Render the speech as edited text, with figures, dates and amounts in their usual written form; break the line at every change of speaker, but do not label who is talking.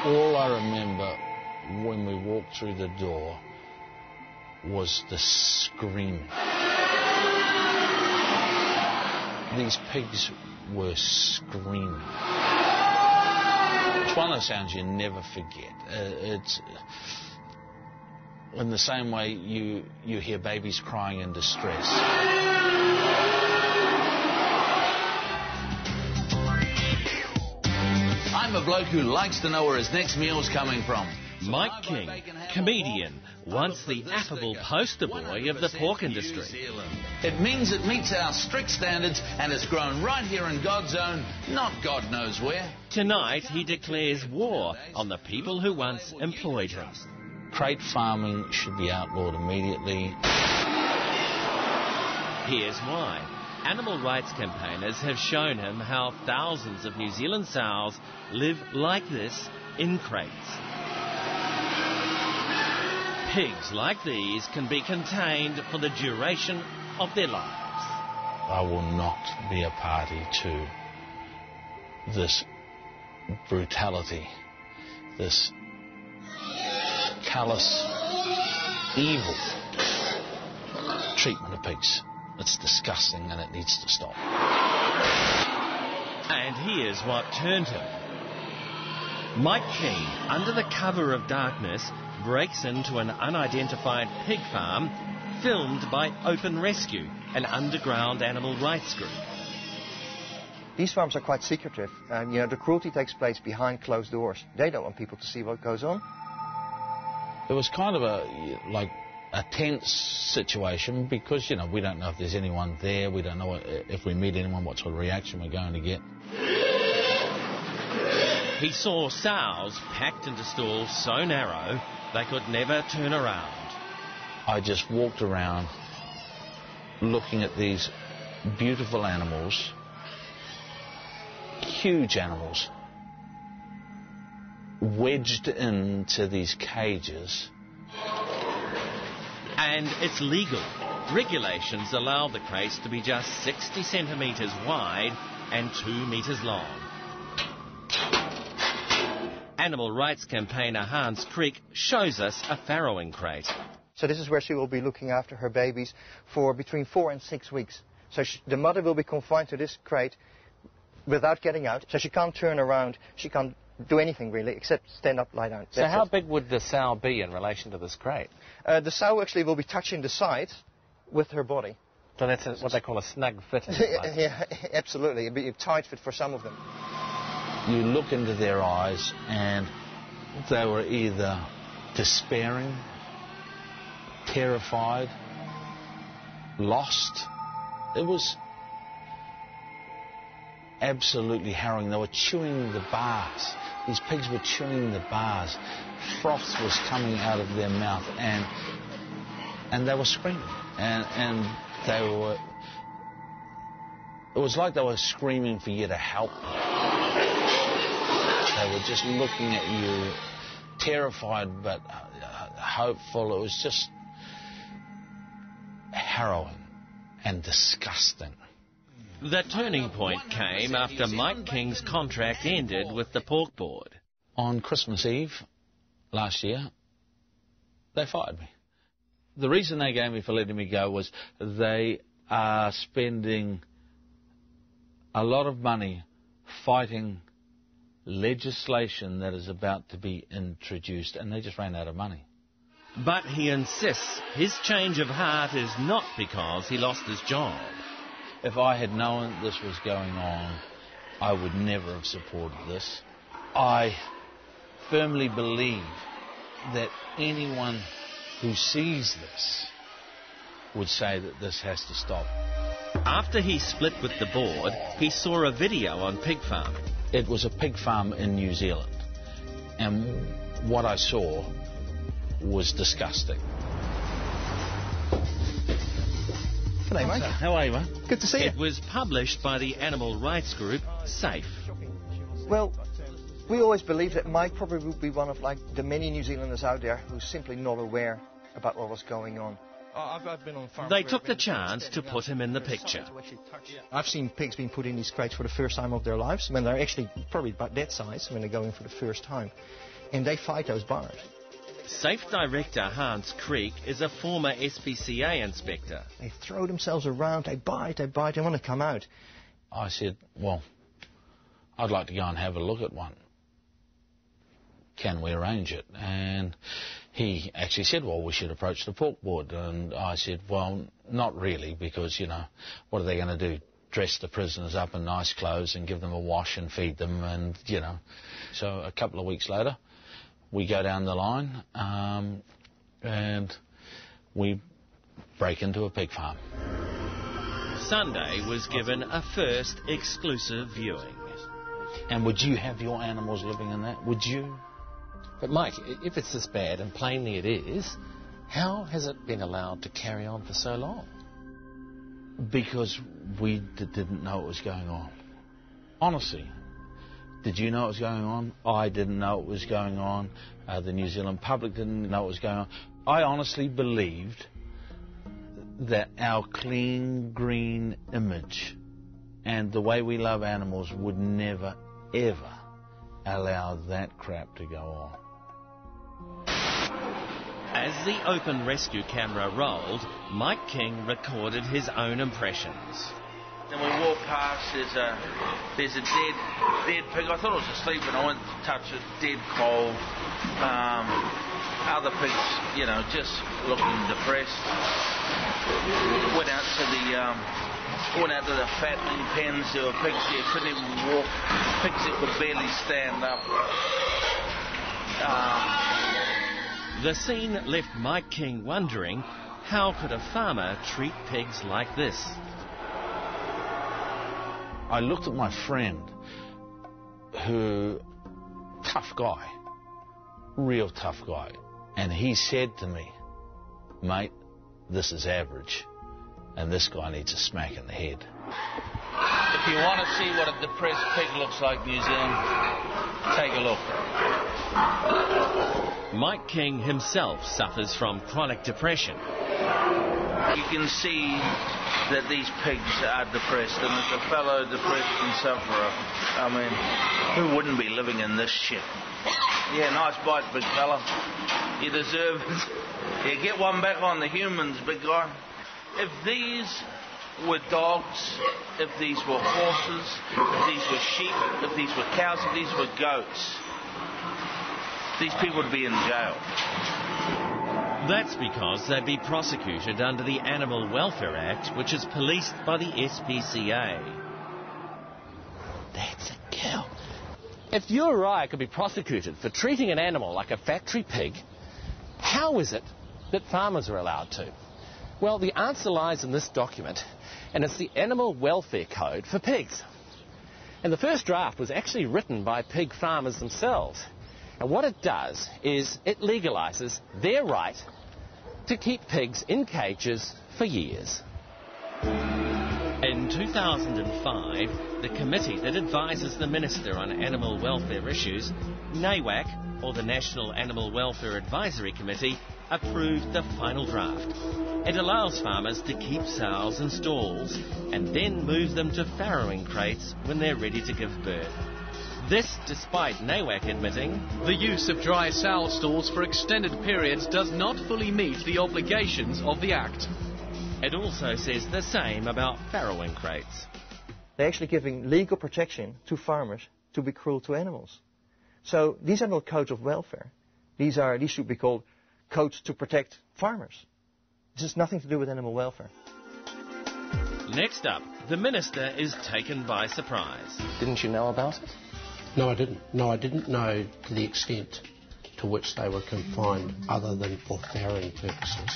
All I remember when we walked through the door was the screaming. These pigs were screaming. It's one of those sounds you never forget. It's in the same way you hear babies crying in distress. I'm a bloke who likes to know where his next meal's coming from.
Mike King, comedian, once the affable poster boy of the pork industry.
It means it meets our strict standards and it's grown right here in God's own, not God knows where.
Tonight he declares war on the people who once employed him.
Crate farming should be outlawed immediately.
Here's why. Animal rights campaigners have shown him how thousands of New Zealand sows live like this in crates. Pigs like these can be contained for the duration of their lives.
I will not be a party to this brutality, this callous, evil treatment of pigs. It's disgusting and it needs to stop.
And here's what turned him. Mike King, under the cover of darkness, breaks into an unidentified pig farm filmed by Open Rescue, an underground animal rights group.
These farms are quite secretive, and the cruelty takes place behind closed doors. They don't want people to see what goes on.
It was kind of a tense situation because, we don't know if there's anyone there. We don't know if we meet anyone, what sort of reaction we're going to get.
He saw sows packed into stalls so narrow they could never turn around.
I just walked around looking at these beautiful animals, huge animals, wedged into these cages.
And it's legal. Regulations allow the crates to be just 60 centimetres wide and 2 metres long. Animal rights campaigner Hans Creek shows us a farrowing crate.
So this is where she will be looking after her babies for between 4 and 6 weeks. So the mother will be confined to this crate without getting out. So she can't turn around. She can't do anything really except stand up, lie down.
So how big would the sow be in relation to this crate?
The sow actually will be touching the side with her body.
So that's what they call a snug fit.
Yeah, absolutely. It'd be a tight fit for some of them.
You look into their eyes and they were either despairing, terrified, lost. It was absolutely harrowing. They were chewing the bars. These pigs were chewing the bars. Froth was coming out of their mouth and they were screaming. And they were... It was like they were screaming for you to help them. They were just looking at you, terrified but hopeful. It was just harrowing and disgusting.
The turning point came after Mike King's contract ended with the Pork Board.
On Christmas Eve last year, they fired me. The reason they gave me for letting me go was they are spending a lot of money fighting legislation that is about to be introduced, and they just ran out of money.
But he insists his change of heart is not because he lost his job.
If I had known this was going on, I would never have supported this. I firmly believe that anyone who sees this would say that this has to stop.
After he split with the board, he saw a video on pig farming.
It was a pig farm in New Zealand, and what I saw was disgusting.
G'day, mate.
How are you, mate?
Good to see you.
It was published by the animal rights group SAFE.
Well, we always believed that Mike probably would be one of the many New Zealanders out there who's simply not aware about what was going on. I've been on farms.
They took the chance to put him in the picture.
I've seen pigs being put in these crates for the first time of their lives, when they're actually probably about that size, when they're going for the first time. And they fight those bars.
Safe Director Hans Krieg is a former SPCA inspector.
They throw themselves around, they bite, they want to come out.
I said, well, I'd like to go and have a look at one. Can we arrange it? And he actually said, well, we should approach the pork board. And I said, well, not really, because, you know, what are they going to do? Dress the prisoners up in nice clothes and give them a wash and feed them, and, you know. So a couple of weeks later, we go down the line and we break into a pig farm.
Sunday was given a first exclusive viewing.
And would you have your animals living in that? Would you?
But Mike, if it's this bad, and plainly it is, how has it been allowed to carry on for so long?
Because we didn't know what was going on. Honestly. Did you know what was going on? I didn't know what was going on. The New Zealand public didn't know what was going on. I honestly believed that our clean, green image and the way we love animals would never, ever allow that crap to go on.
As the open rescue camera rolled, Mike King recorded his own impressions.
Then we walk past, there's a dead pig. I thought it was asleep and I went to touch it, dead cold. Other pigs, you know, just looking depressed. Went out to the fattening pens. There were pigs there, couldn't even walk. Pigs that could barely stand up.
The scene left Mike King wondering, how could a farmer treat pigs like this?
I looked at my friend, who, tough guy, real tough guy, and he said to me, mate, this is average, and this guy needs a smack in the head. If you want to see what a depressed pig looks like in New Zealand, take a look.
Mike King himself suffers from chronic depression.
You can see that these pigs are depressed, and as a fellow depression sufferer, I mean, who wouldn't be living in this shit? Yeah, nice bite, big fella. You deserve it. Yeah, get one back on the humans, big guy. If these were dogs, if these were horses, if these were sheep, if these were cows, if these were goats, these people would be in jail.
That's because they'd be prosecuted under the Animal Welfare Act, which is policed by the SPCA.
That's a kill. If you or I could be prosecuted for treating an animal like a factory pig, how is it that farmers are allowed to? Well, the answer lies in this document, and it's the Animal Welfare Code for pigs. And the first draft was actually written by pig farmers themselves. And what it does is it legalises their right to keep pigs in cages for years.
In 2005, the committee that advises the Minister on animal welfare issues, NAWAC, or the National Animal Welfare Advisory Committee, approved the final draft. It allows farmers to keep sows in stalls and then move them to farrowing crates when they're ready to give birth. This despite NAWAC admitting
the use of dry sow stalls for extended periods does not fully meet the obligations of the Act.
It also says the same about farrowing crates.
They're actually giving legal protection to farmers to be cruel to animals. So these are not codes of welfare. These should be called codes to protect farmers. This has nothing to do with animal welfare.
Next up, the Minister is taken by surprise.
Didn't you know about it?
No, I didn't. No, I didn't know to the extent to which they were confined other than for farrowing purposes.